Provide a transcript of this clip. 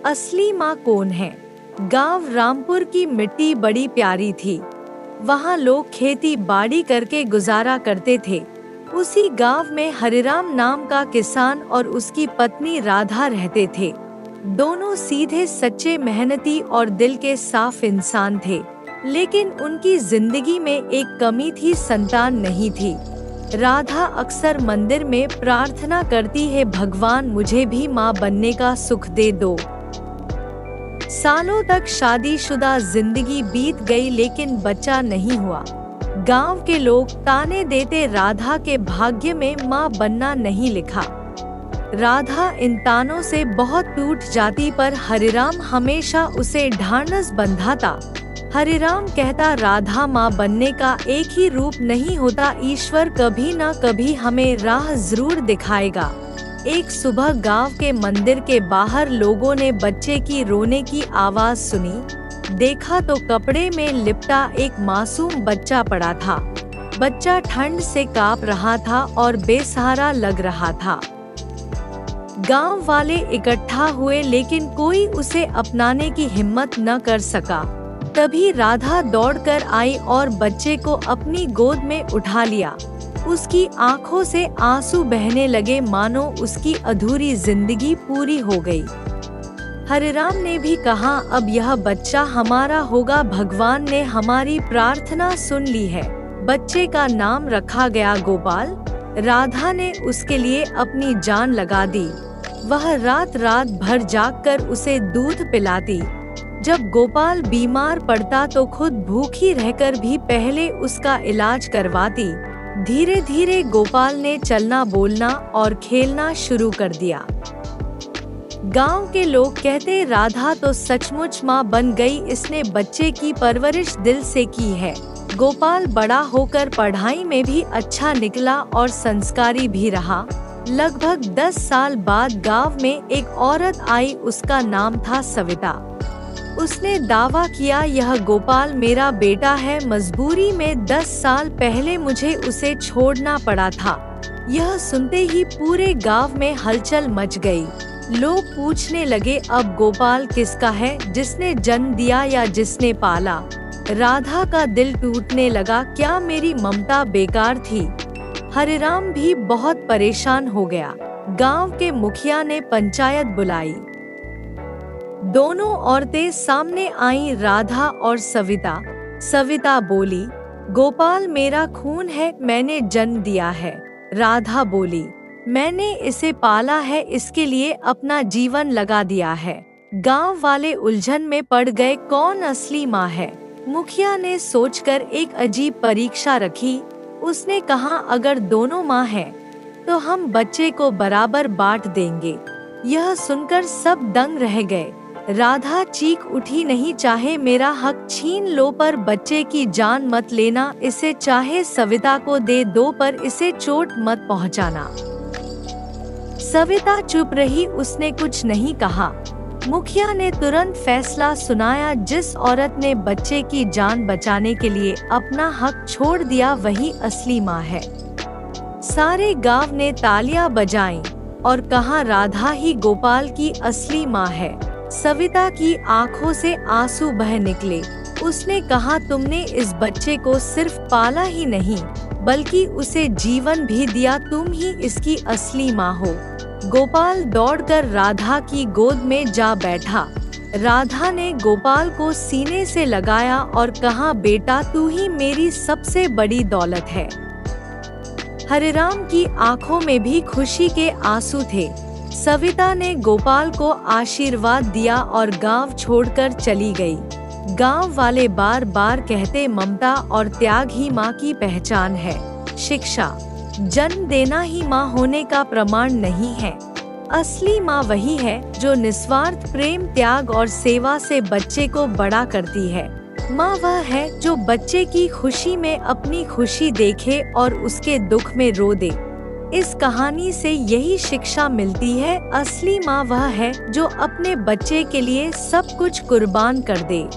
असली माँ कौन है? गांव रामपुर की मिट्टी बड़ी प्यारी थी। वहाँ लोग खेती बाड़ी करके गुजारा करते थे। उसी गांव में हरिराम नाम का किसान और उसकी पत्नी राधा रहते थे। दोनों सीधे सच्चे मेहनती और दिल के साफ इंसान थे, लेकिन उनकी जिंदगी में एक कमी थी, संतान नहीं थी। राधा अक्सर मंदिर में प्रार्थना करती है, भगवान मुझे भी माँ बनने का सुख दे दो। सालों तक शादीशुदा जिंदगी बीत गई, लेकिन बच्चा नहीं हुआ। गांव के लोग ताने देते, राधा के भाग्य में माँ बनना नहीं लिखा। राधा इन तानों से बहुत टूट जाती, पर हरिराम हमेशा उसे ढाढ़स बंधाता। हरिराम कहता, राधा माँ बनने का एक ही रूप नहीं होता, ईश्वर कभी न कभी हमें राह जरूर दिखाएगा। एक सुबह गांव के मंदिर के बाहर लोगों ने बच्चे की रोने की आवाज सुनी। देखा तो कपड़े में लिपटा एक मासूम बच्चा पड़ा था। बच्चा ठंड से कांप रहा था और बेसहारा लग रहा था। गांव वाले इकट्ठा हुए, लेकिन कोई उसे अपनाने की हिम्मत न कर सका। तभी राधा दौड़कर आई और बच्चे को अपनी गोद में उठा लिया। उसकी आंखों से आंसू बहने लगे, मानो उसकी अधूरी जिंदगी पूरी हो गई। हरिराम ने भी कहा, अब यह बच्चा हमारा होगा, भगवान ने हमारी प्रार्थना सुन ली है। बच्चे का नाम रखा गया गोपाल। राधा ने उसके लिए अपनी जान लगा दी। वह रात रात भर जागकर उसे दूध पिलाती। जब गोपाल बीमार पड़ता तो खुद भूखी रहकर भी पहले उसका इलाज करवाती। धीरे धीरे गोपाल ने चलना, बोलना और खेलना शुरू कर दिया। गांव के लोग कहते, राधा तो सचमुच माँ बन गई, इसने बच्चे की परवरिश दिल से की है। गोपाल बड़ा होकर पढ़ाई में भी अच्छा निकला और संस्कारी भी रहा। लगभग 10 साल बाद गांव में एक औरत आई, उसका नाम था सविता। उसने दावा किया, यह गोपाल मेरा बेटा है। मजबूरी में 10 साल पहले मुझे उसे छोड़ना पड़ा था। यह सुनते ही पूरे गांव में हलचल मच गई। लोग पूछने लगे, अब गोपाल किसका है, जिसने जन्म दिया या जिसने पाला? राधा का दिल टूटने लगा, क्या मेरी ममता बेकार थी? हरिराम भी बहुत परेशान हो गया। गांव के मुखिया ने पंचायत बुलाई। दोनों औरतें सामने आईं, राधा और सविता। सविता बोली, गोपाल मेरा खून है, मैंने जन्म दिया है। राधा बोली, मैंने इसे पाला है, इसके लिए अपना जीवन लगा दिया है। गांव वाले उलझन में पड़ गए, कौन असली माँ है? मुखिया ने सोचकर एक अजीब परीक्षा रखी। उसने कहा, अगर दोनों माँ हैं, तो हम बच्चे को बराबर बांट देंगे। यह सुनकर सब दंग रह गए। राधा चीख उठी, नहीं, चाहे मेरा हक छीन लो पर बच्चे की जान मत लेना। इसे चाहे सविता को दे दो, पर इसे चोट मत पहुंचाना। सविता चुप रही, उसने कुछ नहीं कहा। मुखिया ने तुरंत फैसला सुनाया, जिस औरत ने बच्चे की जान बचाने के लिए अपना हक छोड़ दिया, वही असली माँ है। सारे गांव ने तालियां बजाईं और कहा, राधा ही गोपाल की असली माँ है। सविता की आंखों से आंसू बह निकले। उसने कहा, तुमने इस बच्चे को सिर्फ पाला ही नहीं, बल्कि उसे जीवन भी दिया। तुम ही इसकी असली माँ हो। गोपाल दौड़कर राधा की गोद में जा बैठा। राधा ने गोपाल को सीने से लगाया और कहा, बेटा तू ही मेरी सबसे बड़ी दौलत है। हरिराम की आंखों में भी खुशी के आंसू थे। सविता ने गोपाल को आशीर्वाद दिया और गांव छोड़कर चली गई। गांव वाले बार बार कहते, ममता और त्याग ही माँ की पहचान है। शिक्षा, जन्म देना ही माँ होने का प्रमाण नहीं है। असली माँ वही है जो निस्वार्थ प्रेम, त्याग और सेवा से बच्चे को बड़ा करती है। माँ वह है जो बच्चे की खुशी में अपनी खुशी देखे और उसके दुख में रो दे। इस कहानी से यही शिक्षा मिलती है, असली माँ वह है जो अपने बच्चे के लिए सब कुछ कुर्बान कर दे।